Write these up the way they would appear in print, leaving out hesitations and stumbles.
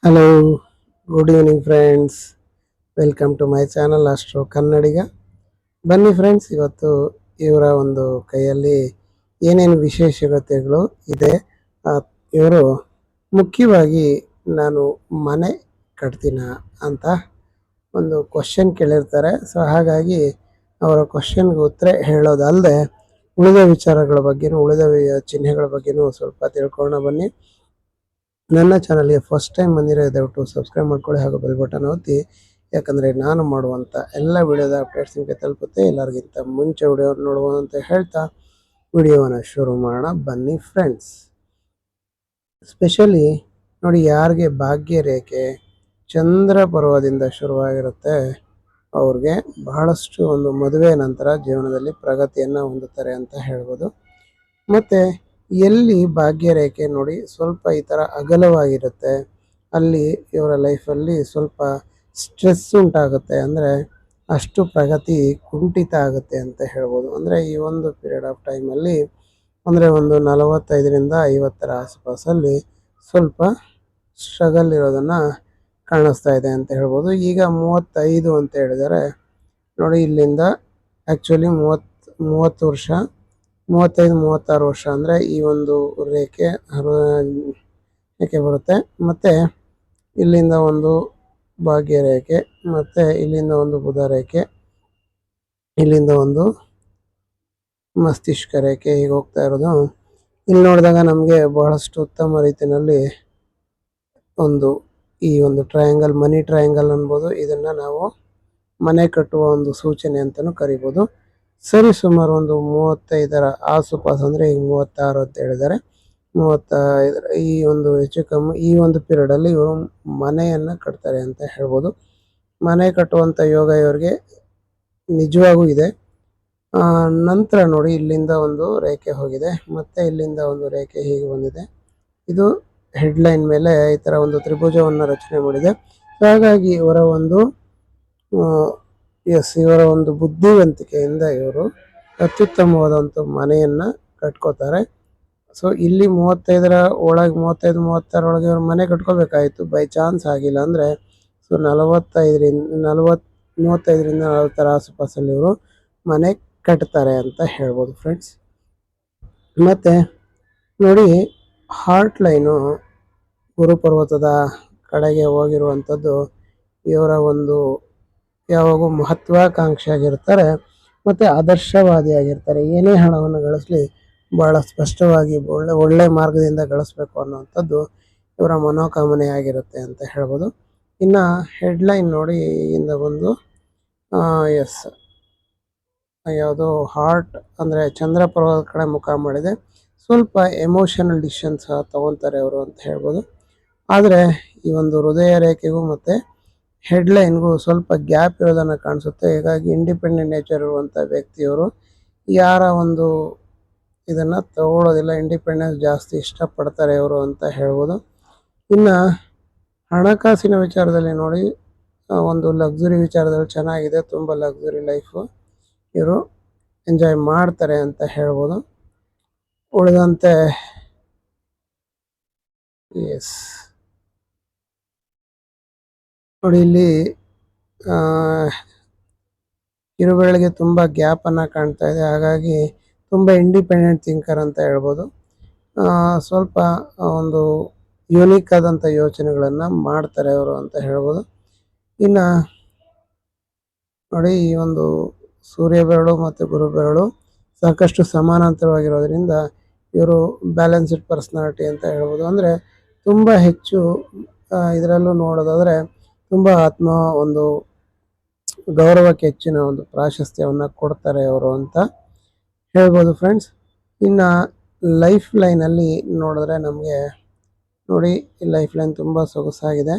Hello, good evening friends. Welcome to my channel astro Kannadiga. ಬನ್ನಿ friends, ಇವತ್ತು ಇವರ ಒಂದು ಕೈಯಲ್ಲಿ ಏನೇನು ವಿಶೇಷತೆಗಳು ಇದೆ. ಇವರು ಮುಖ್ಯವಾಗಿ ನಾನು ಮನೆ ಕಟ್ತೀನ ಅಂತ ಒಂದು ಕ್ವಶನ್ ಕೇಳಿರ್ತಾರೆ. ಸೊ ಹಾಗಾಗಿ ಅವರ ಕ್ವಶನ್ಗೆ ಉತ್ತರ ಹೇಳೋದಲ್ಲದೆ ಉಳಿದ ವಿಚಾರಗಳ ಬಗ್ಗೆನೂ ಉಳಿದ ಚಿಹ್ನೆಗಳ ಬಗ್ಗೆನೂ ಸ್ವಲ್ಪ ತಿಳ್ಕೊಳ್ಳೋಣ ಬನ್ನಿ. ನನ್ನ ಚಾನಲ್ಗೆ ಫಸ್ಟ್ ಟೈಮ್ ಬಂದಿರೋ ದಯವಿಟ್ಟು ಸಬ್ಸ್ಕ್ರೈಬ್ ಮಾಡ್ಕೊಳ್ಳಿ ಹಾಗೂ ಬೆಲ್ ಬಟನ್ ಒತ್ತಿ, ಯಾಕಂದರೆ ನಾನು ಮಾಡುವಂಥ ಎಲ್ಲ ವಿಡಿಯೋದ ಅಪ್ಡೇಟ್ಸ್ ನಿಮಗೆ ತಲುಪುತ್ತೆ ಎಲ್ಲರಿಗಿಂತ ಮುಂಚೆ ವಿಡಿಯೋ ನೋಡುವ ಅಂತ ಹೇಳ್ತಾ ವಿಡಿಯೋವನ್ನು ಶುರು ಮಾಡೋಣ ಬನ್ನಿ ಫ್ರೆಂಡ್ಸ್. ಸ್ಪೆಷಲಿ ನೋಡಿ, ಯಾರಿಗೆ ಭಾಗ್ಯ ರೇಖೆ ಚಂದ್ರ ಪರ್ವದಿಂದ ಶುರುವಾಗಿರುತ್ತೆ ಅವ್ರಿಗೆ ಬಹಳಷ್ಟು ಒಂದು ಮದುವೆ ನಂತರ ಜೀವನದಲ್ಲಿ ಪ್ರಗತಿಯನ್ನು ಹೊಂದುತ್ತಾರೆ ಅಂತ ಹೇಳ್ಬೋದು. ಮತ್ತು ಎಲ್ಲಿ ಭಾಗ್ಯ ರೇಖೆ ನೋಡಿ ಸ್ವಲ್ಪ ಈ ಥರ ಅಗಲವಾಗಿರುತ್ತೆ, ಅಲ್ಲಿ ಇವರ ಲೈಫಲ್ಲಿ ಸ್ವಲ್ಪ ಸ್ಟ್ರೆಸ್ ಉಂಟಾಗುತ್ತೆ, ಅಂದರೆ ಅಷ್ಟು ಪ್ರಗತಿ ಕುಂಠಿತ ಆಗುತ್ತೆ ಅಂತ ಹೇಳ್ಬೋದು. ಅಂದರೆ ಈ ಒಂದು ಪೀರಿಯಡ್ ಆಫ್ ಟೈಮಲ್ಲಿ ಅಂದರೆ ಒಂದು 45ರಿಂದ 50ರ ಆಸುಪಾಸಲ್ಲಿ ಸ್ವಲ್ಪ ಸ್ಟ್ರಗಲ್ ಇರೋದನ್ನು ಕಾಣಿಸ್ತಾ ಇದೆ ಅಂತ ಹೇಳ್ಬೋದು. ಈಗ 35 ಅಂತ ಹೇಳಿದರೆ ನೋಡಿ, ಇಲ್ಲಿಂದ ಆ್ಯಕ್ಚುಲಿ 30 ವರ್ಷ, 35-36 ವರ್ಷ ಅಂದರೆ ಈ ಒಂದು ರೇಖೆ ಬರುತ್ತೆ. ಮತ್ತು ಇಲ್ಲಿಂದ ಒಂದು ಭಾಗ್ಯ ರೇಖೆ, ಮತ್ತು ಇಲ್ಲಿಂದ ಒಂದು ಬುಧ ರೇಖೆ, ಇಲ್ಲಿಂದ ಒಂದು ಮಸ್ತಿಷ್ಕ ರೇಖೆ ಹೀಗೆ ಹೋಗ್ತಾ ಇರೋದು. ಇಲ್ಲಿ ನೋಡಿದಾಗ ನಮಗೆ ಬಹಳಷ್ಟು ಉತ್ತಮ ರೀತಿಯಲ್ಲಿ ಈ ಒಂದು ಟ್ರಯಾಂಗಲ್, ಮನಿ ಟ್ರಯಾಂಗಲ್ ಅನ್ಬೋದು. ಇದನ್ನು ನಾವು ಮನೆ ಕಟ್ಟುವ ಒಂದು ಸೂಚನೆ ಅಂತಲೂ ಕರಿಬೋದು. ಸರಿ ಸುಮಾರು ಒಂದು 35ರ ಆಸುಪಾಸು, ಅಂದರೆ ಈಗ 36 ಅಂತ ಹೇಳಿದ್ದಾರೆ, 35 ಈ ಒಂದು ಹೆಚ್ಚು ಕಮ್ಮಿ ಈ ಒಂದು ಪೀರಿಯಡಲ್ಲಿ ಇವರು ಮನೆಯನ್ನು ಕಟ್ತಾರೆ ಅಂತ ಹೇಳ್ಬೋದು. ಮನೆ ಕಟ್ಟುವಂಥ ಯೋಗ ಇವರಿಗೆ ನಿಜವಾಗೂ ಇದೆ. ನಂತರ ನೋಡಿ, ಇಲ್ಲಿಂದ ಒಂದು ರೇಖೆ ಹೋಗಿದೆ, ಮತ್ತು ಇಲ್ಲಿಂದ ಒಂದು ರೇಖೆ ಹೀಗೆ ಬಂದಿದೆ. ಇದು ಹೆಡ್ಲೈನ್ ಮೇಲೆ ಈ ಥರ ಒಂದು ತ್ರಿಭುಜವನ್ನು ರಚನೆ ಮಾಡಿದೆ. ಹಾಗಾಗಿ ಇವರ ಒಂದು ಇವರ ಒಂದು ಬುದ್ಧಿವಂತಿಕೆಯಿಂದ ಇವರು ಅತ್ಯುತ್ತಮವಾದಂಥ ಮನೆಯನ್ನು ಕಟ್ಕೋತಾರೆ. ಸೊ ಇಲ್ಲಿ 35ರ ಒಳಗೆ 35-36 ಒಳಗೆ ಇವರು ಮನೆ ಕಟ್ಕೋಬೇಕಾಯಿತು, ಬೈ ಚಾನ್ಸ್ ಆಗಿಲ್ಲ ಅಂದರೆ ಸೊ 35ರಿಂದ 40ರ ಆಸುಪಾಸಲ್ಲಿ ಇವರು ಮನೆ ಕಟ್ತಾರೆ ಅಂತ ಹೇಳ್ಬೋದು ಫ್ರೆಂಡ್ಸ್. ಮತ್ತು ನೋಡಿ, ಹಾರ್ಟ್ ಲೈನು ಗುರುಪರ್ವತದ ಕಡೆಗೆ ಹೋಗಿರುವಂಥದ್ದು ಇವರ ಒಂದು ಯಾವಾಗೂ ಮಹತ್ವಾಕಾಂಕ್ಷಿಯಾಗಿರ್ತಾರೆ ಮತ್ತು ಆದರ್ಶವಾದಿಯಾಗಿರ್ತಾರೆ. ಏನೇ ಹಣವನ್ನು ಗಳಿಸಲಿ ಭಾಳ ಸ್ಪಷ್ಟವಾಗಿ ಒಳ್ಳೆ ಮಾರ್ಗದಿಂದ ಗಳಿಸ್ಬೇಕು ಅನ್ನೋವಂಥದ್ದು ಇವರ ಮನೋಕಾಮನೆ ಆಗಿರುತ್ತೆ ಅಂತ ಹೇಳ್ಬೋದು. ಇನ್ನು ಹೆಡ್ಲೈನ್ ನೋಡಿ, ಇಂದ ಬಂದು ಯಾವುದೋ ಹಾರ್ಟ್ ಅಂದರೆ ಚಂದ್ರ ಪರ್ವತದ ಕಡೆ ಮುಖ ಮಾಡಿದೆ. ಸ್ವಲ್ಪ ಎಮೋಷನಲ್ ಡಿಸಿಷನ್ಸ್ ತೊಗೊತಾರೆ ಅವರು ಅಂತ ಹೇಳ್ಬೋದು. ಆದರೆ ಈ ಒಂದು ಹೃದಯ ರೇಖೆಗೂ ಮತ್ತು ಹೆಡ್ಲೈನ್ಗೂ ಸ್ವಲ್ಪ ಗ್ಯಾಪ್ ಇರೋದನ್ನು ಕಾಣಿಸುತ್ತೆ. ಹೀಗಾಗಿ ಇಂಡಿಪೆಂಡೆಂಟ್ ನೇಚರ್ ಇರುವಂಥ ವ್ಯಕ್ತಿಯವರು ಯಾರ ಒಂದು ಇದನ್ನು ತಗೊಳ್ಳೋದಿಲ್ಲ, ಇಂಡಿಪೆಂಡೆನ್ಸ್ ಜಾಸ್ತಿ ಇಷ್ಟಪಡ್ತಾರೆ ಇವರು ಅಂತ ಹೇಳ್ಬೋದು. ಇನ್ನು ಹಣಕಾಸಿನ ವಿಚಾರದಲ್ಲಿ ನೋಡಿ, ಒಂದು ಲಕ್ಸುರಿ ವಿಚಾರದಲ್ಲಿ ಚೆನ್ನಾಗಿದೆ, ತುಂಬ ಲಕ್ಸುರಿ ಲೈಫು ಇವರು ಎಂಜಾಯ್ ಮಾಡ್ತಾರೆ ಅಂತ ಹೇಳ್ಬೋದು. ಉಳಿದಂತೆ ನೋಡಿ, ಇಲ್ಲಿ ಕಿರುಬೆರಳಿಗೆ ತುಂಬ ಗ್ಯಾಪನ್ನು ಕಾಣ್ತಾ ಇದೆ, ಹಾಗಾಗಿ ತುಂಬ ಇಂಡಿಪೆಂಡೆಂಟ್ ಥಿಂಕರ್ ಅಂತ ಹೇಳ್ಬೋದು. ಸ್ವಲ್ಪ ಒಂದು ಯೂನಿಕ್ ಆದಂಥ ಯೋಚನೆಗಳನ್ನು ಮಾಡ್ತಾರೆ ಅವರು ಅಂತ ಹೇಳ್ಬೋದು. ಇನ್ನು ನೋಡಿ, ಈ ಒಂದು ಸೂರ್ಯ ಬೆರಳು ಮತ್ತು ಗುರು ಬೆರಳು ಸಾಕಷ್ಟು ಸಮಾನಾಂತರವಾಗಿರೋದ್ರಿಂದ ಇವರು ಬ್ಯಾಲೆನ್ಸ್ಡ್ ಪರ್ಸ್ನಾಲಿಟಿ ಅಂತ ಹೇಳ್ಬೋದು. ಅಂದರೆ ತುಂಬ ಹೆಚ್ಚು ಇದರಲ್ಲೂ ನೋಡೋದಾದರೆ ತುಂಬ ಒಂದು ಗೌರವಕ್ಕೆ ಹೆಚ್ಚಿನ ಒಂದು ಪ್ರಾಶಸ್ತ್ಯವನ್ನು ಕೊಡ್ತಾರೆ ಅವರು ಅಂತ ಹೇಳ್ಬೋದು ಫ್ರೆಂಡ್ಸ್. ಇನ್ನು ಲೈಫ್ ಲೈನಲ್ಲಿ ನೋಡಿದ್ರೆ ನಮಗೆ ನೋಡಿ, ಈ ಲೈಫ್ ಲೈನ್ ತುಂಬ ಸೊಗಸಾಗಿದೆ.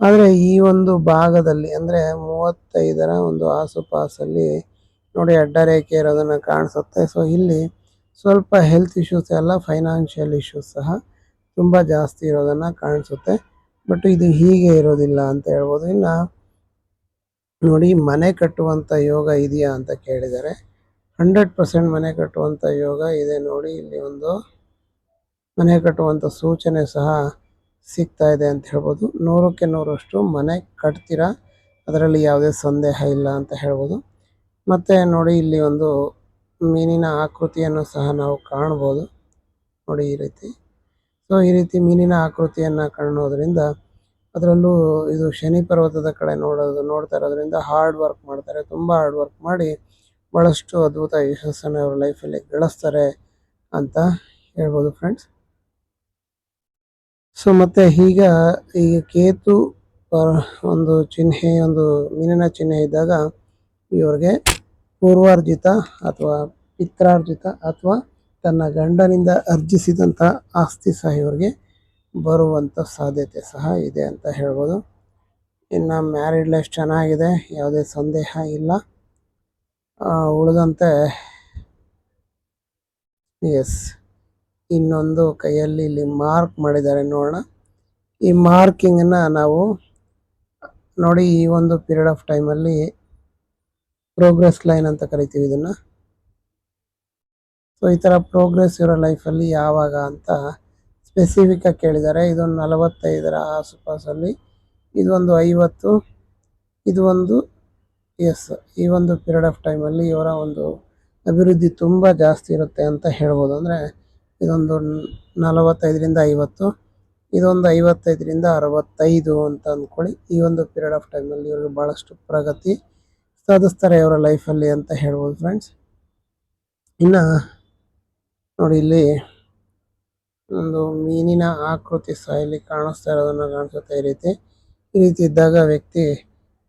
ಆದರೆ ಈ ಒಂದು ಭಾಗದಲ್ಲಿ ಅಂದರೆ 35ರ ಒಂದು ಆಸುಪಾಸಲ್ಲಿ ನೋಡಿ ಅಡ್ಡ ರೇಖೆ ಇರೋದನ್ನು ಕಾಣಿಸುತ್ತೆ. ಸೊ ಇಲ್ಲಿ ಸ್ವಲ್ಪ ಹೆಲ್ತ್ ಇಶ್ಯೂಸ್ ಎಲ್ಲ ಫೈನಾನ್ಷಿಯಲ್ ಇಶ್ಯೂಸ್ ಸಹ ತುಂಬ ಜಾಸ್ತಿ ಇರೋದನ್ನು ಕಾಣಿಸುತ್ತೆ. ಬಟ್ ಇದು ಹೀಗೆ ಇರೋದಿಲ್ಲ ಅಂತ ಹೇಳ್ಬೋದು. ಇನ್ನು ನೋಡಿ, ಮನೆ ಕಟ್ಟುವಂಥ ಯೋಗ ಇದೆಯಾ ಅಂತ ಕೇಳಿದರೆ 100% ಮನೆ ಕಟ್ಟುವಂಥ ಯೋಗ ಇದೆ. ನೋಡಿ, ಇಲ್ಲಿ ಒಂದು ಮನೆ ಕಟ್ಟುವಂಥ ಸೂಚನೆ ಸಹ ಸಿಗ್ತಾ ಇದೆ ಅಂತ ಹೇಳ್ಬೋದು. 100ಕ್ಕೆ 100ರಷ್ಟು ಮನೆ ಕಟ್ತೀರಾ, ಅದರಲ್ಲಿ ಯಾವುದೇ ಸಂದೇಹ ಇಲ್ಲ ಅಂತ ಹೇಳ್ಬೋದು. ಮತ್ತು ನೋಡಿ ಇಲ್ಲಿ ಒಂದು ಮೀನಿನ ಆಕೃತಿಯನ್ನು ಸಹ ನಾವು ಕಾಣ್ಬೋದು. ನೋಡಿ ಈ ರೀತಿ. ಸೊ ಈ ರೀತಿ ಮೀನಿನ ಆಕೃತಿಯನ್ನು ಕಾಣೋದ್ರಿಂದ, ಅದರಲ್ಲೂ ಇದು ಶನಿ ಪರ್ವತದ ಕಡೆ ನೋಡ್ತಾ ಇರೋದ್ರಿಂದ ಹಾರ್ಡ್ ವರ್ಕ್ ಮಾಡ್ತಾರೆ. ತುಂಬ ಹಾರ್ಡ್ ವರ್ಕ್ ಮಾಡಿ ಭಾಳಷ್ಟು ಅದ್ಭುತ ಯಶಸ್ಸನ್ನು ಅವ್ರ ಲೈಫಲ್ಲಿ ಗಳಿಸ್ತಾರೆ ಅಂತ ಹೇಳ್ಬೋದು ಫ್ರೆಂಡ್ಸ್. ಸೊ ಮತ್ತು ಈಗ ಕೇತು ಒಂದು ಚಿಹ್ನೆ, ಒಂದು ಮೀನಿನ ಚಿಹ್ನೆ ಇದ್ದಾಗ ಇವ್ರಿಗೆ ಪೂರ್ವಾರ್ಜಿತ ಅಥವಾ ಪಿತ್ರಾರ್ಜಿತ ಅಥವಾ ತನ್ನ ಗಂಡನಿಂದ ಅರ್ಜಿಸಿದಂಥ ಆಸ್ತಿ ಸಹ ಇವ್ರಿಗೆ ಬರುವಂಥ ಸಾಧ್ಯತೆ ಸಹ ಇದೆ ಅಂತ ಹೇಳ್ಬೋದು. ಇನ್ನು ಮ್ಯಾರಿಡ್ ಲೈಫ್ ಚೆನ್ನಾಗಿದೆ, ಯಾವುದೇ ಸಂದೇಹ ಇಲ್ಲ. ಉಳಿದಂತೆ ಎಸ್, ಇನ್ನೊಂದು ಕೈಯಲ್ಲಿ ಇಲ್ಲಿ ಮಾರ್ಕ್ ಮಾಡಿದ್ದಾರೆ ನೋಡೋಣ. ಈ ಮಾರ್ಕಿಂಗನ್ನು ನಾವು ನೋಡಿ, ಈ ಒಂದು ಪೀರಿಯಡ್ ಆಫ್ ಟೈಮಲ್ಲಿ ಪ್ರೋಗ್ರೆಸ್ ಲೈನ್ ಅಂತ ಕರಿತೀವಿ ಇದನ್ನು. ಸೊ ಈ ಥರ ಪ್ರೋಗ್ರೆಸ್ ಇರೋ ಲೈಫಲ್ಲಿ ಯಾವಾಗ ಅಂತ ಸ್ಪೆಸಿಫಿಕ್ಕಾಗಿ ಕೇಳಿದ್ದಾರೆ. ಇದೊಂದು 45ರ ಆಸುಪಾಸಲ್ಲಿ, ಇದೊಂದು 50, ಇದು ಒಂದು ಎಸ್. ಈ ಒಂದು ಪೀರಿಯಡ್ ಆಫ್ ಟೈಮಲ್ಲಿ ಇವರ ಒಂದು ಅಭಿವೃದ್ಧಿ ತುಂಬ ಜಾಸ್ತಿ ಇರುತ್ತೆ ಅಂತ ಹೇಳ್ಬೋದು. ಅಂದರೆ ಇದೊಂದು 45ರಿಂದ 50, ಇದೊಂದು 55ರಿಂದ 65 ಅಂತ ಅಂದ್ಕೊಳ್ಳಿ. ಈ ಒಂದು ಪೀರಿಯಡ್ ಆಫ್ ಟೈಮಲ್ಲಿ ಇವ್ರಿಗೆ ಭಾಳಷ್ಟು ಪ್ರಗತಿ ಸಾಧಿಸ್ತಾರೆ ಇವರ ಲೈಫಲ್ಲಿ ಅಂತ ಹೇಳ್ಬೋದು ಫ್ರೆಂಡ್ಸ್. ಇನ್ನು ನೋಡಿ, ಇಲ್ಲಿ ಒಂದು ಮೀನಿನ ಆಕೃತಿ ಸಹ ಇಲ್ಲಿ ಕಾಣಿಸ್ತಾ ಇರೋದನ್ನು ಕಾಣಿಸುತ್ತೆ. ಈ ರೀತಿ ಇದ್ದಾಗ ವ್ಯಕ್ತಿ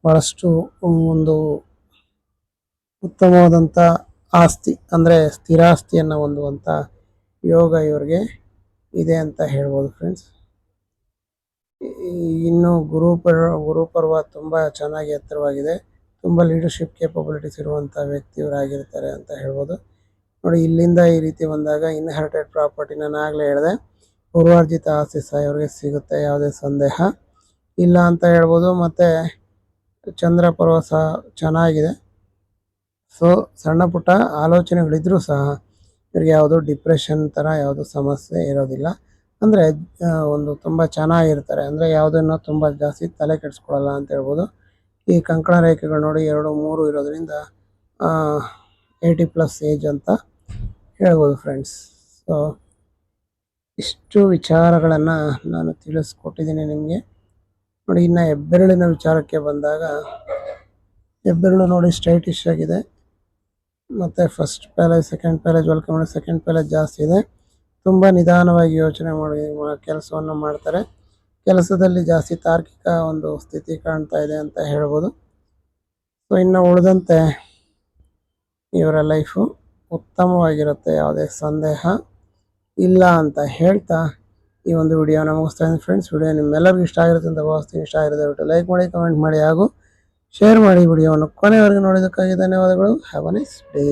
ಭಾಳಷ್ಟು ಒಂದು ಉತ್ತಮವಾದಂಥ ಆಸ್ತಿ, ಅಂದರೆ ಸ್ಥಿರಾಸ್ತಿಯನ್ನು ಹೊಂದುವಂಥ ಯೋಗ ಇವ್ರಿಗೆ ಇದೆ ಅಂತ ಹೇಳ್ಬೋದು ಫ್ರೆಂಡ್ಸ್. ಇನ್ನು ಗುರುಪರ್ವ ತುಂಬ ಚೆನ್ನಾಗಿ ಎತ್ತರವಾಗಿದೆ. ತುಂಬ ಲೀಡರ್ಶಿಪ್ ಕೇಪಬಿಲಿಟೀಸ್ ಇರುವಂಥ ವ್ಯಕ್ತಿಯವರಾಗಿರ್ತಾರೆ ಅಂತ ಹೇಳ್ಬೋದು. ನೋಡಿ, ಇಲ್ಲಿಂದ ಈ ರೀತಿ ಬಂದಾಗ ಇನ್ಹೆರಿಟೆಡ್ ಪ್ರಾಪರ್ಟಿ ನಾನು ಆಗಲೇ ಹೇಳಿದೆ, ಪೂರ್ವಾರ್ಜಿತ ಆಸ್ತಿ ಸಹ ಇವ್ರಿಗೆ ಸಿಗುತ್ತೆ, ಯಾವುದೇ ಸಂದೇಹ ಇಲ್ಲ ಅಂತ ಹೇಳ್ಬೋದು. ಮತ್ತು ಚಂದ್ರ ಪರ್ವ ಸಹ ಚೆನ್ನಾಗಿದೆ. ಸೊ ಸಣ್ಣ ಪುಟ್ಟ ಆಲೋಚನೆಗಳಿದ್ರೂ ಸಹ ಇವ್ರಿಗೆ ಯಾವುದೋ ಡಿಪ್ರೆಷನ್ ಥರ ಯಾವುದೋ ಸಮಸ್ಯೆ ಇರೋದಿಲ್ಲ. ಅಂದರೆ ಒಂದು ತುಂಬ ಚೆನ್ನಾಗಿರ್ತಾರೆ, ಅಂದರೆ ಯಾವುದನ್ನು ತುಂಬ ಜಾಸ್ತಿ ತಲೆ ಕೆಡಿಸ್ಕೊಳ್ಳಲ್ಲ ಅಂತ ಹೇಳ್ಬೋದು. ಈ ಕಂಕಣ ರೇಖೆಗಳು ನೋಡಿ 2, 3 ಇರೋದ್ರಿಂದ 80+ ಏಜ್ ಅಂತ ಹೇಳ್ಬೋದು ಫ್ರೆಂಡ್ಸ್. ಸೊ ಇಷ್ಟು ವಿಚಾರಗಳನ್ನು ನಾನು ತಿಳಿಸ್ಕೊಟ್ಟಿದ್ದೀನಿ ನಿಮಗೆ. ನೋಡಿ, ಇನ್ನು ಹೆಬ್ಬೆರಳಿನ ವಿಚಾರಕ್ಕೆ ಬಂದಾಗ, ಹೆಬ್ಬೆರಳು ನೋಡಿ ಸ್ಟ್ರೈಟಿಶ್ ಆಗಿದೆ. ಮತ್ತು ಫಸ್ಟ್ ಪ್ಯಾಲೇಜ್, ಸೆಕೆಂಡ್ ಪ್ಯಾಲೇಜ್ ವೆಲ್ಕಮ್ ಮಾಡಿ, ಸೆಕೆಂಡ್ ಪ್ಯಾಲೇಜ್ ಜಾಸ್ತಿ ಇದೆ. ತುಂಬ ನಿಧಾನವಾಗಿ ಯೋಚನೆ ಮಾಡಿ ಕೆಲಸವನ್ನು ಮಾಡ್ತಾರೆ. ಕೆಲಸದಲ್ಲಿ ಜಾಸ್ತಿ ತಾರ್ಕಿಕ ಒಂದು ಸ್ಥಿತಿ ಕಾಣ್ತಾ ಇದೆ ಅಂತ ಹೇಳ್ಬೋದು. ಸೊ ಇನ್ನು ಉಳಿದಂತೆ ಇವರ ಲೈಫು ಉತ್ತಮವಾಗಿರುತ್ತೆ, ಯಾವುದೇ ಸಂದೇಹ ಇಲ್ಲ ಅಂತ ಹೇಳ್ತಾ ಈ ಒಂದು ವಿಡಿಯೋನ ಮುಗಿಸ್ತಾ ಇದ್ದೀನಿ ಫ್ರೆಂಡ್ಸ್. ವಿಡಿಯೋ ನಿಮ್ಮೆಲ್ಲರಿಗೂ ಇಷ್ಟ ಆಗಿರುತ್ತೆ ಅಂತ ಭಾವಿಸ್ತೀನಿ. ಇಷ್ಟ ಆಗಿರುತ್ತೆ ಬಿಟ್ಟು ಲೈಕ್ ಮಾಡಿ, ಕಮೆಂಟ್ ಮಾಡಿ ಹಾಗೂ ಶೇರ್ ಮಾಡಿ. ವಿಡಿಯೋವನ್ನು ಕೊನೆವರೆಗೂ ನೋಡೋದಕ್ಕಾಗಿ ಧನ್ಯವಾದಗಳು. Have a nice day.